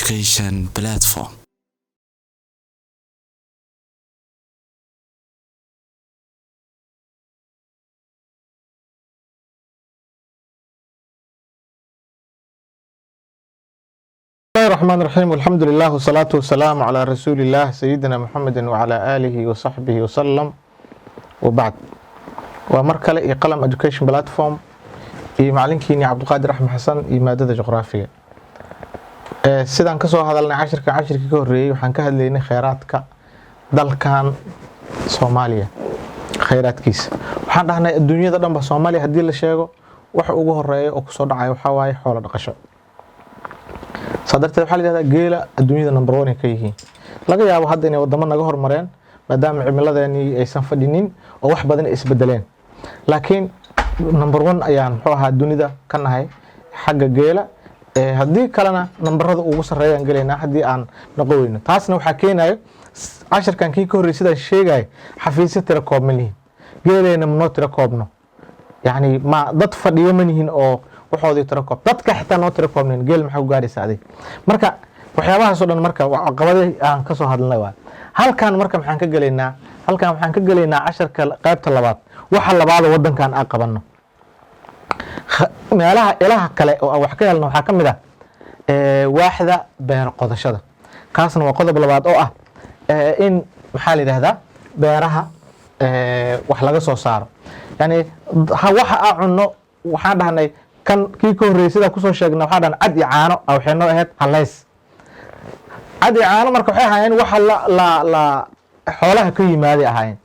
Education Platform. الرحمن الرحيم والحمد لله والصلاة والسلام على رسول الله سيدنا محمد وعلى آله وصحبه وسلم وبعد ومركلة قلم Education Platform معلنكيني عبد القادر أحمد حسن مادة جغرافية sidaan kasoo hadalnay cashirkii ka horeeyay waxaan ka hadlaynay kheyraadka dalkan Soomaaliya kheyraadkiisa waxaan dhahnay adduunyada dhanba Soomaaliya hadii la sheego waxa ugu horeeyo oo kusoo dhacay waxa waaye xoolo dhaqasho sadarteed waxa la yiraahdaa geela adduunyada number 1 ka yihiin laga yaabo hadda inay wadamo naga hormareen maadaama cimiladeeni aysan fadhinin oo wax badan isbedeleen laakiin number 1 ayaan muxuu ahaa dunida ka nahay xagga geela haddii kalena nambarada ugu sareeyaan galeynaa haddii aan noqoweyno taasna waxaa keenayo cashirkan kii ka horreeyay sidaan sheegay xafiisyo tira koobmalihin geeleena noo tira koobno yani ma dad fadhiyo manihin oo waxoodii tira koob dadka xitaa noo tira koobnin geel maxaa ku gaaraysa adig marka waxyaabahaas oo dhan marka caqabadaha aan ka soo hadalnay waa halkan marka maxaan ka galeynaa cashirka qaybta labaad waxa labaad wadankan aan qabanno meelaha ilaha kale oo wax ka helno waxa kamid ah waaxda beer qodashada kaasna waa qodob labaad oo ah in maxaa la yiraahdaa beeraha wax laga soo saaro yani waxa aan cunno waxaan dhahnay kan kii ka horeeyay sida ku soo sheegnay waxaan dhahnay cad iyo caano waxay noo ahayd haleys cad iyo caano marka waxay ahaayeen waxa la xoolaha ka yimaaday ahaayeen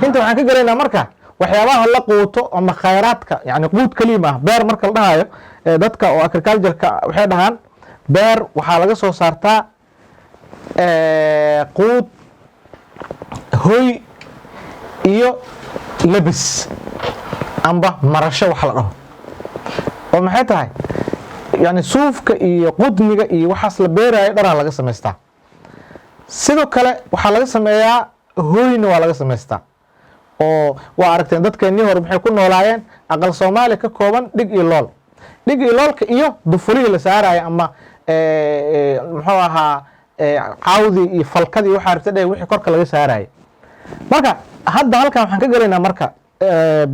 inta waxaan ka galeynaa marka waxyaabaha la quuto ama kheyraadka yani quud kaliya ah beer marka la dhahayo dadka oo agriculture-ka waxay dhahaan beer waxa laga soo saartaa quud hoy iyo labis amba marasho wax la dhaho oo maxay tahay yani suufka iyo qudmiga iyo waxaas la beerayo dharaa laga samaystaa sidoo kale waxaa laga sameeyaa hoyna waa laga samaystaa oo waa aragteen dadkeenii hore maxay ku noolaayeen aqal Soomaali ka kooban dhig iyo loolka iyo dufulihii la saarayo ama muxuu ahaa caawdi iyo falkadii waxa aragtay wixii korka laga saarayo marka hadda halkan waxaan ka galeynaa marka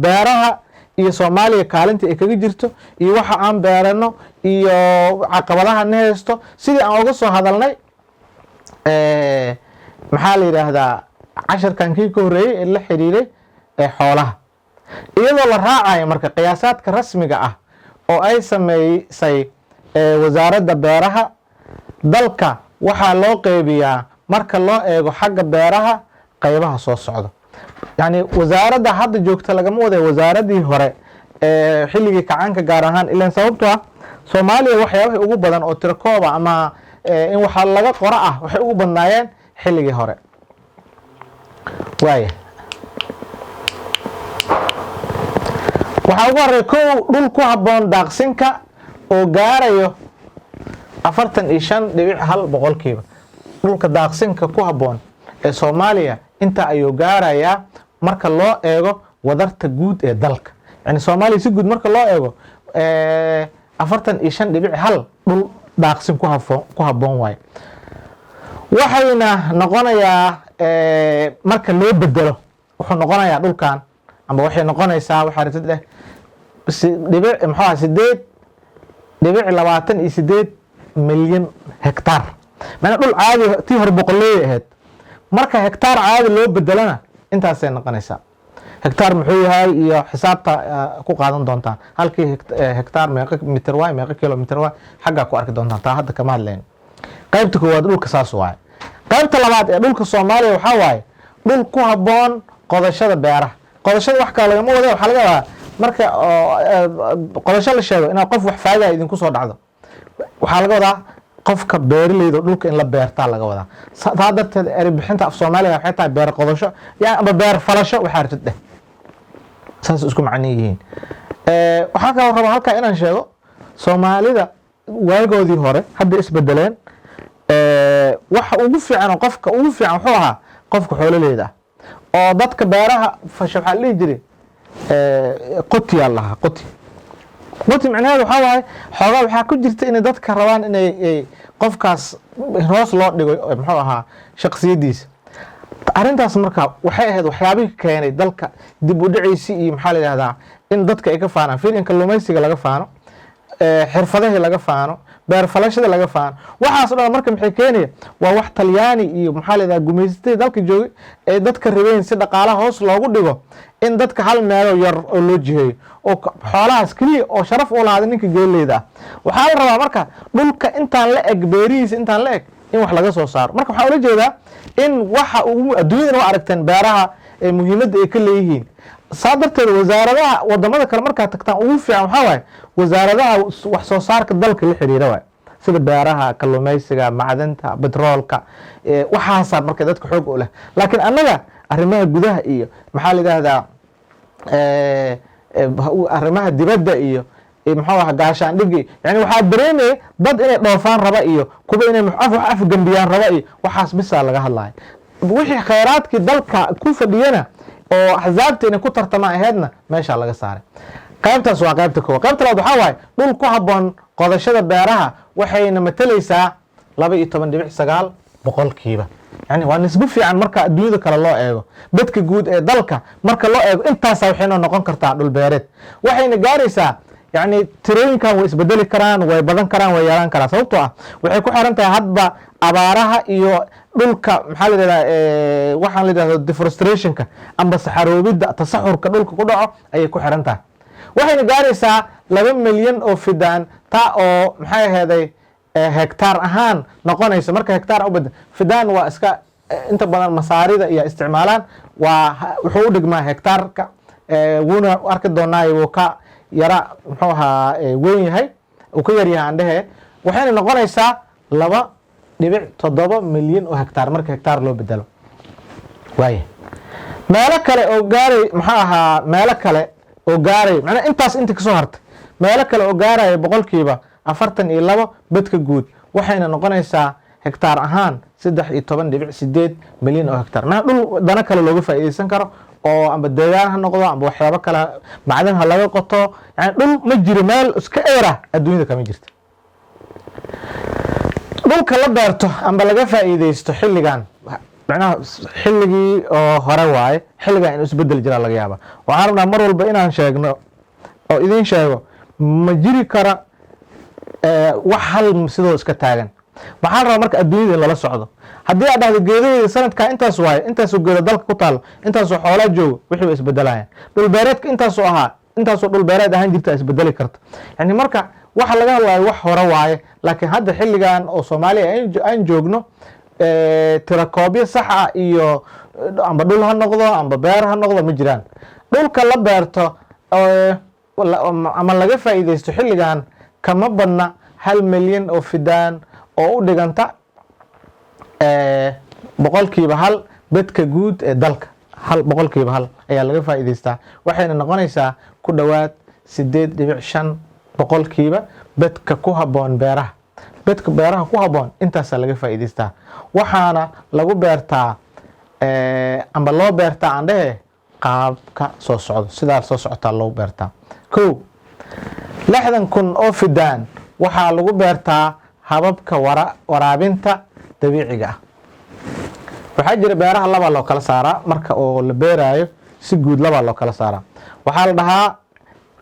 beeraha iyo Soomaaliya kaalinta ay kaga jirto iyo waxa aan beerano iyo caqabadaha neesto sidii aan uga soo hadalnay maxaa la yiraahdaa cashirkan kii ka horeeyay la xiriiray xoolaha iyadoo la raacayo marka qiyaasaadka rasmiga ah oo ay sameeyay wasaaradda beeraha dalka waxa loo qeybiyaa marka loo eego xagga beeraha qaybaha soo socdo yani wasaaradda hadda joogta lagama wada wasaaradii hore xilligii kacaanka gaar ahaan ilaan sababtoo ah Soomaaliya waxyaabaha ugu badan oo tiro koob ama in waxa laga qoro ah waxay ugu badnaayeen xilligii hore waaye waxaa ugu horeeya kow dhul ku habboon daaqsinka oo gaarayo 45.1% dhulka daaqsinka ku habboon ee Soomaaliya inta ayuu gaarayaa marka loo eego wadarta guud ee dalka yani Soomaaliya si guud marka loo eego 45.1 dhul daaqsin ku habboon waaye waxayna noqonayaa marka loo bedelo wuxuu noqonayaa dhulkan ama waxay noqonaysaa waxa ritid leh dhibic maxaa 8.28 milyan hektaar mana dhul caadi tii hor boqoleey ahayd marka hektaar caadi loo bedelana intaas ay noqonaysaa hektaar muxuu yahay iyo xisaabta ku qaadan doontaan halkii hektaar meeqa mitir waay meeqa kilomitir waay xagga ku arki doontaan taa hadda kama hadleen qaybta koowaad dhulka saas waay qaybta labaad ee dhulka Soomaaliya waxa waaye dhul ku habboon qodashada beeraha qodashada wax kale lagama wado waxa laga wadaa marka qodasho la sheego in qof wax faa'iido idinku soo dhacdo waxa laga wadaa qofka beeraleyda dhulka in la beerta laga wadaa taa darteed eri bixinta af Soomaaliya waxay tahay beer qodasho ama beer falasho waxa artid saas isku macnaa yihiin waxa ka rabaa halka inaan sheego Soomaalida waagoodii hore hadda isbedeleen waxa ugu fiican qofka ugu fiican wuxuu ahaa qofka xoololeyda oo dadka beeraha fasho waxa la jiray qoti Allah qoti motive macnaheedu waxaa waaye xoogaa waxaa ku jirta inay dadka rabaan inay qofkaas hoos loo dhigo muxuu ahaa shakhsiyadiisa. arrintaas marka waxay ahayd waxyaabihii keenay dalka dib u dhaciisi iyo maxaa la yidhahdaa in dadka ay ka faanaan fiirin kalluumaysiga laga faano, xirfadahii laga faano, beer falashada laga faano, waxaas oo dhan marka maxay keenaya waa wax Talyaani iyo maxaa la yidhahdaa gumaysatay dalka joogay ee dadka rabeen si dhaqaalaha hoos loogu dhigo in dadka hal meel yar oo loo jiheeyo oo xoolahaas kaliya oo sharaf u lahaada ninka geeleyda ah. waxaa la rabaa marka dhulka intaan la eg beerihiisa intaan la eg in wax laga soo saaro. marka waxaa ula jeedaa in waxa ugu adduunyada waa aragteen beeraha ee muhiimadda ay ka leeyihiin. saa darteed wasaaradaha wadamada kale markaa tagtaan ugu fiican waxaa waaye wasaaradaha wax soo saarka dalka la xiriira waay, sida beeraha, kalluumaysiga, macdanta, betroolka, waxaasaa marka dadka xoog u leh. laakiin annaga arrimaha gudaha iyo maxaa la yidhahdaa arrimaha dibadda iyo muxuu ahaa gaashaandhigi, yani waxaa dareemaya dad inay dhoofaan raba iyo kuwa inay wax afgambiyaan raba iyo waxaas bisaa laga hadlaya. wixii khayraadkii dalka ku fadhiyana oo axsaabta inay ku tartamaan ahaydna meeshaa laga saaray. qaybtaas waa qaybta koowaad. qaybta labaad waxaa waaye dhul ku habboon qodashada beeraha waxayna matalaysaa 12.9 boqolkiiba. yani waa nisbo fiican marka adduunyada kale loo eego, dadka guud ee dalka marka loo eego intaasaa waxayna noqon kartaa dhul beereed. waxayna gaaraysaa yani tirooyinkan way isbedeli karaan, way badan karaan, way yaraan karaan. sababtoo ah waxay ku xiran tahay hadba abaaraha iyo dhulka maxaa la yidhahdaa waxaan la yidhahdo deforestationka amba saxaroobidda tasaxurka dhulka ku dhaco ayay ku xiran tahay. waxayna gaaraysaa 2 milyan oo fidaan taa oo maxay aheeday hektaar ahaan noqonaysa. marka hektaar u bedel fidaan waa iska inta badan masaarida iyo isticmaalaan, waa wuxuu u dhigmaa hektaarka wuuna arki doonaayo wuu ka yara muxuu ahaa weyn yahay, uu ka yaryahay aan dhehe. waxayna noqonaysaa 2.7 milyan oo hektaar marka hektaar loo bedelo. waaya meelo kale oo gaaray maxaa ahaa meelo kale oo gaaray macnaa intaas inta kasoo hartay meelo kale oo gaaraya boqolkiiba 42 bedka guud waxayna noqonaysaa hektaar ahaan 13.8 milyan oo hektaar. macnaa dhul dana kale looga faa'iideysan karo oo amba deegaan ha noqdo amba waxyaabo kale macdan ha laga qoto. yani dhul ma jiro meel iska eera adduunyada kama jirto. dhulka la beerto amba laga faa'iideysto xilligan macnaha xilligii oo hore waaye, xilligan inuu isbedel jiraa laga yaaba. waxaan rabnaa mar walba inaan sheegno oo idin sheego ma jiri kara wax hal sidoo iska taagan. waxaan rabaa marka adduunyada in lala socdo. haddii aad dhahdo geedaheeda sanadkaa intaas waaye, intaasoo geeda dalka ku taalo, intaasoo xoolaa joogo, wixii way isbedelayaan. dhulbeereedka intaasoo ahaa, intaasoo dhulbeereed ahaan jirta isbedeli karta. yani marka waxa laga hadlayo wax hore waaye, laakiin hadda xilligan oo Soomaaliya aan joogno tirakoobyo sax ah iyo amba dhul ha noqdo amba beer ha noqdo ma jiraan. dhulka la beerto ama laga faa'iideysto xilligan kama badna 1 milyan oo fidaan oo u dhiganta boqolkiiba 1 bedka guud ee dalka. boqolkiiba 1 ayaa laga faa'iideystaa. waxayna noqonaysaa ku dhowaad 8.5 boqolkiiba bedka ku habboon beeraha. bedka beeraha ku habboon intaasaa laga faa'iideystaa. waxaana lagu beertaa amba loo beertaa aan dhehe qaabka soo socdo, sidaa soo socotaa loo beertaa. 60,000 oo fidaan waxaa lagu beertaa hababka waraabinta dabiiciga ah. waxaa jira beeraha labaa loo kala saaraa marka oo la beeraayo, si guud labaa loo kala saaraa. waxaa la dhahaa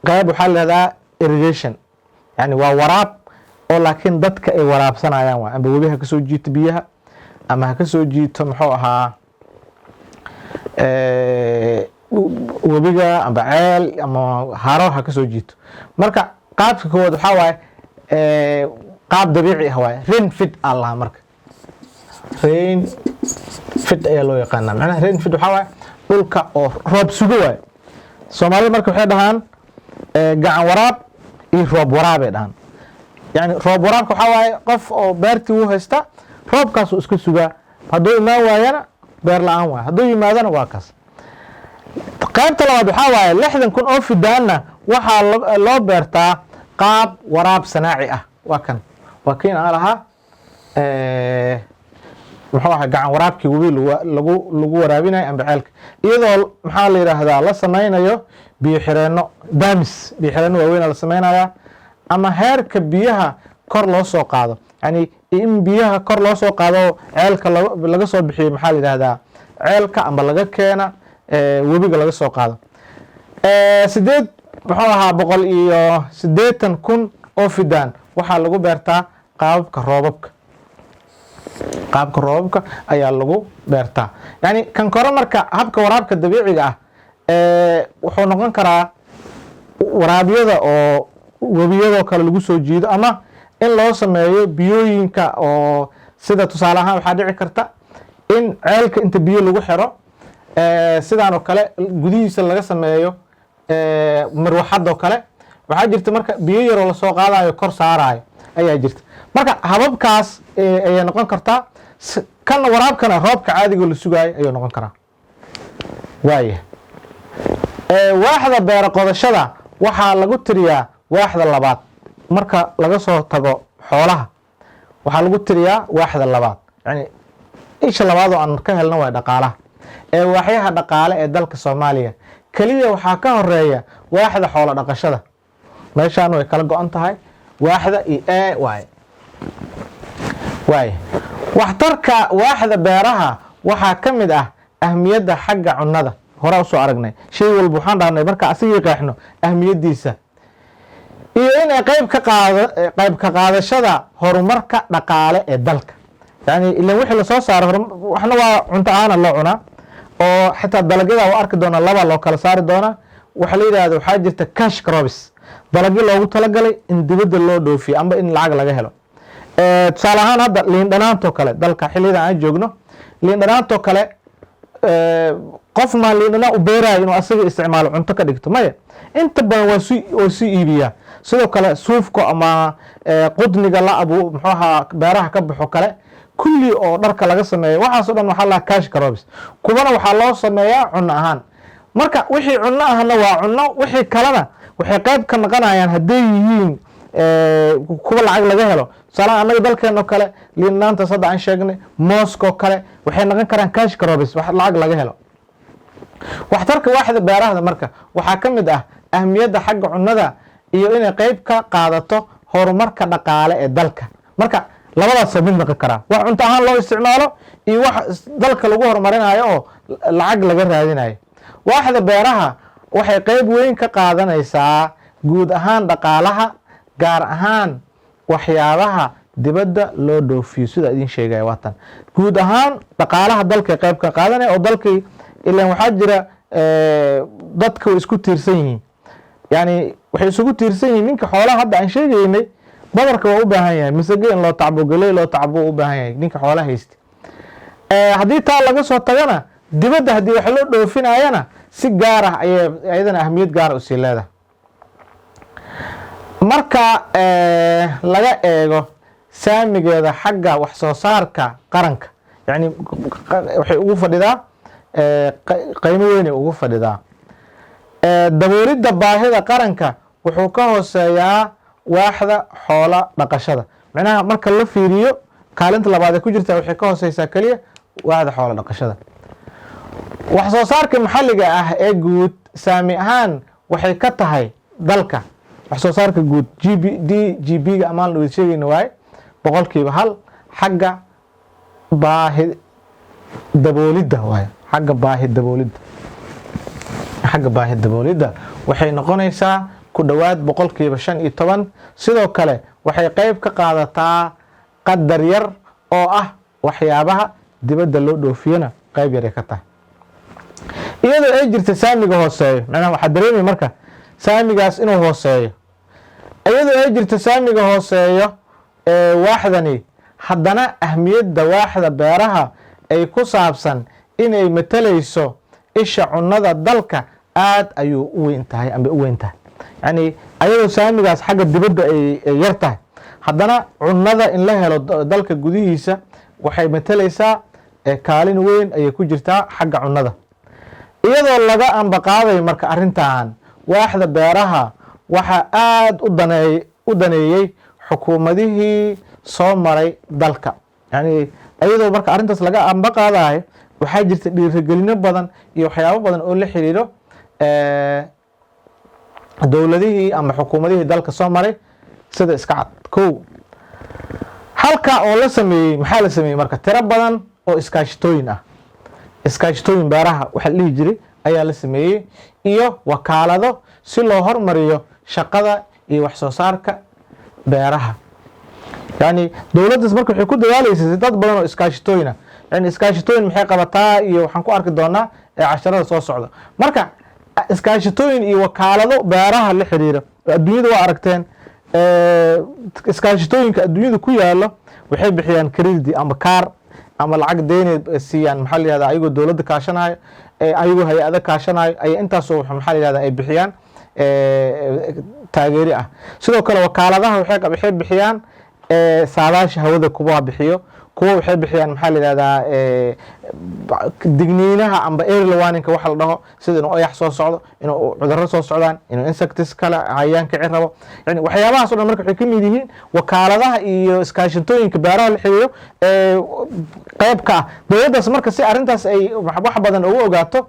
qayb waxaa la dhahdaa irrigation, yani waa waraab oo laakiin dadka ay waraabsanayaan waa amba webi ha kasoo jiito biyaha ama ha kasoo jiito muxuu ahaa webiga amba ceel ama haro ha kasoo jiito. marka qaabka koowaad waxaa waaye qaab dabiici ah waaye, rain feed allah. marka rain feed ayaa loo yaqaanaa. macnaha rain feed waxaa waaye dhulka oo roob sugo waaye. Soomaalida marka waxay dhahaan gacan waraab iyo roob waraabay dhahaan. yani roob waraabka waxaa waaye qof oo beertii u haysta roobkaasuu iska sugaa, hadduu imaan waayana beer la-aan waaye, hadduu yimaadana waa kaas. qaybta labaad waxaa waaye 60,000 oo fidaanna waxaa loo beertaa qaab waraab sanaaci ah. waa kan waa kiin aan lahaa muxuu ahaa gacan waraabkii webi lagu waraabinayo amba ceelka, iyadoo maxaa la yidhaahdaa la samaynayo biyo xireenno daamis biyo xireenno waaweyn la samaynayaa ama heerka biyaha kor loo soo qaado yani in biyaha kor loo soo qaado ceelka laga soo bixiyo maxaa la yidhahdaa ceelka ama laga keena webiga laga soo qaado 880 oo fidaan waxaa lagu beertaa qaababka roobabka ayaa lagu beertaa yani kan kore marka habka waraabka dabiiciga ah wuxuu noqon karaa waraabyada oo webiyadoo kale lagu soo jiido ama in loo sameeyo biyooyinka oo sida tusaale ahaan waxaa dhici karta in ceelka inta biyo lagu xiro sidaan oo kale gudihiisa laga sameeyo marwaxadoo kale waxaa jirta marka biyo yaroo lasoo qaadayo kor saarayo ayaa jirta marka hababkaas ayay noqon kartaa kan waraabkana roobka caadiga la sugaayo ayuu noqon karaa waaya waaxda beero qodashada waxaa lagu tiriyaa waaxda labaad marka laga soo tago xoolaha waxaa lagu tiriyaa waaxda labaad yani isha labaad oo aan ka helno waa dhaqaalaha waaxyaha dhaqaale ee dalka Soomaaliya kaliya waxaa ka horeeya waaxda xoolo dhaqashada meeshaan way kala go'an tahay waaxda waay waxtarka waaxda beeraha waxaa ka mid ah ahmiyadda xagga cunnada hore usoo aragnay shay walba waxaan dhahnay marka asigii qeexno ahmiyadiisa iyo inay qayb ka qaadashada horumarka dhaqaale ee dalka yani ilaan wixii lasoo saaro waxna waa cunto ahaan loo cunaa oo xitaa dalagyada waa arki doona laba loo kala saari doona waxa la yiraahdo waxaa jirta cash crops dalagyo loogu talagalay in dibadda loo dhoofiyo amba in lacag laga helo tusaale ahaan hadda liin dhanaantoo kale dalka xillidan aan joogno liin dhanaantoo kale qof ma liin dhanaan u beerayo inuu asaga isticmaalo cunto ka dhigto maya inta badan waa sii iibiyaa sidoo kale suufka ama qudniga la abu muxuu ahaa beeraha ka baxo kale kulli oo dharka laga sameeyo waxaas oo dhan waxaa la cash crops kubana waxaa loo sameeyaa cunno ahaan marka wixii cunno ahna waa cunno wixii kalena waxay qayb ka noqonayaan hadday yihiin kuwa lacag laga helo tusaale annaga dalkeeno kale liinaanta sadda aan sheegnay moosko kale waxay noqon karaan cash crops wax lacag laga helo waxtarka waaxda beeraha marka waxaa ka mid ah ahmiyadda xagga cunnada iyo inay qayb ka qaadato horumarka dhaqaale ee dalka marka labadaas mid noqon karaa wax cunto ahaan loo isticmaalo iyo wax dalka lagu horumarinayo oo lacag laga raadinayo waaxda beeraha waxay qayb weyn ka qaadanaysaa guud ahaan dhaqaalaha gaar ahaan waxyaabaha dibadda loo dhoofiyo sida idin sheegaya waatan guud ahaan dhaqaalaha dalka qayb ka qaadanaya oo dalkii ilaan waxaa jira dadka way isku tiirsan yihiin yani waxay isugu tiirsan yihiin ninka xoolaha hadda aan sheegaynay badarka waa u baahan yahay masage in loo tacbo galey loo tacbo u baahan yahay ninka xoolaha haysta haddii taa laga soo tagana dibadda haddii wax loo dhoofinayana si gaar ah ayay ayadana ahmiyad gaar u sii leedahay marka laga eego saamigeeda xagga wax soo saarka qaranka yani waxay ugu fadhidaa qiimo weyn ugu fadhidaa daboolidda baahida qaranka wuxuu ka hooseeyaa waaxda xoola dhaqashada macnaha marka la fiiriyo kaalinta labaad ee ku jirta waxay ka hooseysaa kaliya waaxda xoola dhaqashada wax soo saarka maxalliga ah ee guud saami ahaan waxay ka tahay dalka wax soo saarka guud GDP-ga amaan la sheegayna waaye boqolkiiba 1 xagga baahi daboolidda waaye xagga baahi daboolidda waxay noqonaysaa ku dhawaad boqolkiiba 15 sidoo kale waxay qayb ka qaadataa qadar yar oo ah waxyaabaha dibadda loo dhoofiyana qayb yar ka tahay iyadoo ay jirta saamiga hooseeyo macnaha waxa dareemay marka saamigaas inuu hooseeyo iyadoo ay jirta saamiga hooseeyo waaxdani haddana ahmiyadda waaxda beeraha ay ku saabsan inay matalayso isha cunnada dalka aad ayuu u weyn tahay yani ayadoo saamigaas xagga dibadda ay yar tahay haddana cunnada in la helo dalka gudihiisa waxay matalaysaa kaalin weyn ayay ku jirtaa xagga cunnada iyadoo laga ambaqaaday marka arrintan waaxda beeraha waxaa aad u daneeyey xukuumadihii soo maray dalka yani iyadoo marka arrintaas laga ambaqaadayo waxaa jirta dhiirigelino badan iyo waxyaabo badan oo la xiriiro dowladihii ama xukuumadihii dalka soo maray sida iska cad. kow halka oo la sameeyey, maxaa la sameeyey marka? tiro badan oo iskaashatooyin ah, iskaashatooyin beeraha waxa la dhihi jiray ayaa la sameeyey, iyo wakaalado si loo hormariyo shaqada iyo wax soo saarka beeraha. yani dowladdaas marka waxay ku dadaalaysa dad badan oo iskaashatooyin ah. yani iskaashatooyin maxay qabataa iyo waxaan ku arki doonaa casharada soo socda. marka iskaashatooyin iyo wakaalado beeraha la xiriira adduunyada waa aragteen. iskaashatooyinka adduunyada ku yaalo waxay bixiyaan credit ama kaar ama lacag deyneed siiyaan, maxaa la yihahdaa ayagoo dowladda kaashanayo, ayagoo hay-ada kaashanayo ay intaasoo maxaa la yihahdaa ay bixiyaan taageeri ah. sidoo kale wakaaladaha waxay bixiyaan saadaasha hawada, kuwa bixiyo, kuwa waxay bixiyaan maxaa la yihahdaa digniinaha amba early warning waxa la dhaho, sida inuu ayax soo socdo, inuu cudurro soo socdaan, inuu insects kale cayayaan kici rabo. yani waxyaabahaas oo dhan marka waxay ka mid yihiin wakaaladaha iyo iskaashatooyinka beeraha la xiriiro qayb ka ah. dowladdaas marka si arrintaas ay wax badan ugu ogaato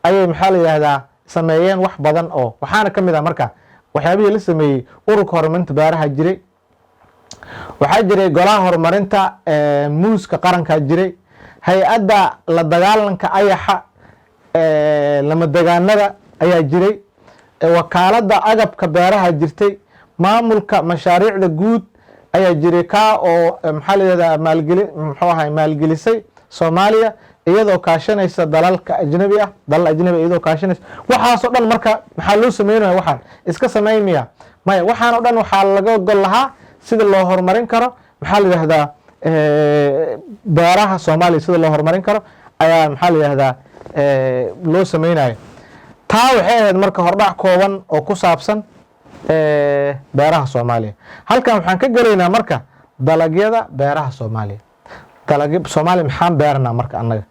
ayay maxaa la yihahdaa sameeyeen wax badan, oo waxaana ka mid ah marka waxyaabihii la sameeyey ururka horumarinta beeraha jiray, waxaa jiray golaha horumarinta muuska qaranka jiray, hay-adda la dagaalanka ayaxa lama degaanada ayaa jiray, wakaalada agabka beeraha jirtay, maamulka mashaariicda guud ayaa jiray ka oo maxaa la yihahdaa maalgelisay Soomaaliya iyadoo kaashanaysa dalalka ajnabi ah, dalal ajnabi iyadoo kaashanaysa. waxaas oo dhan marka maxaa loo sameynaya? waxaan iska sameynaya maya, waxaan oo dhan waxaa laga gol lahaa sida loo horumarin karo maxaa la yihahdaa beeraha Soomaaliya, sida loo horumarin karo ayaa maxaa la yihahdaa loo sameynayo. taa waxay ahayd marka hordhac kooban oo ku saabsan beeraha Soomaaliya. halkan waxaan ka gelaynaa marka dalagyada beeraha Soomaaliya. dalagyo Soomaaliya maxaan beeranaa marka? annaga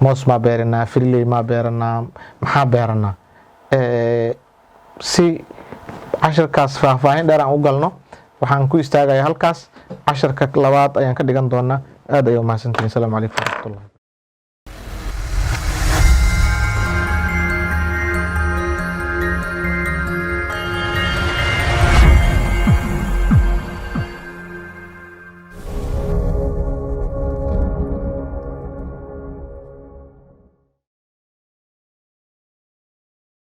moos ma beeranaa, firley ma beeranaa, maxaa beeranaa? si casharkaas faahfaahin dheer aan u galno waxaan ku istaagayaa halkaas. casharka labaad ayaan ka dhigan doonaa. aad ayay u mahadsantihiin. asalaamu calaykum waraxmatullahi.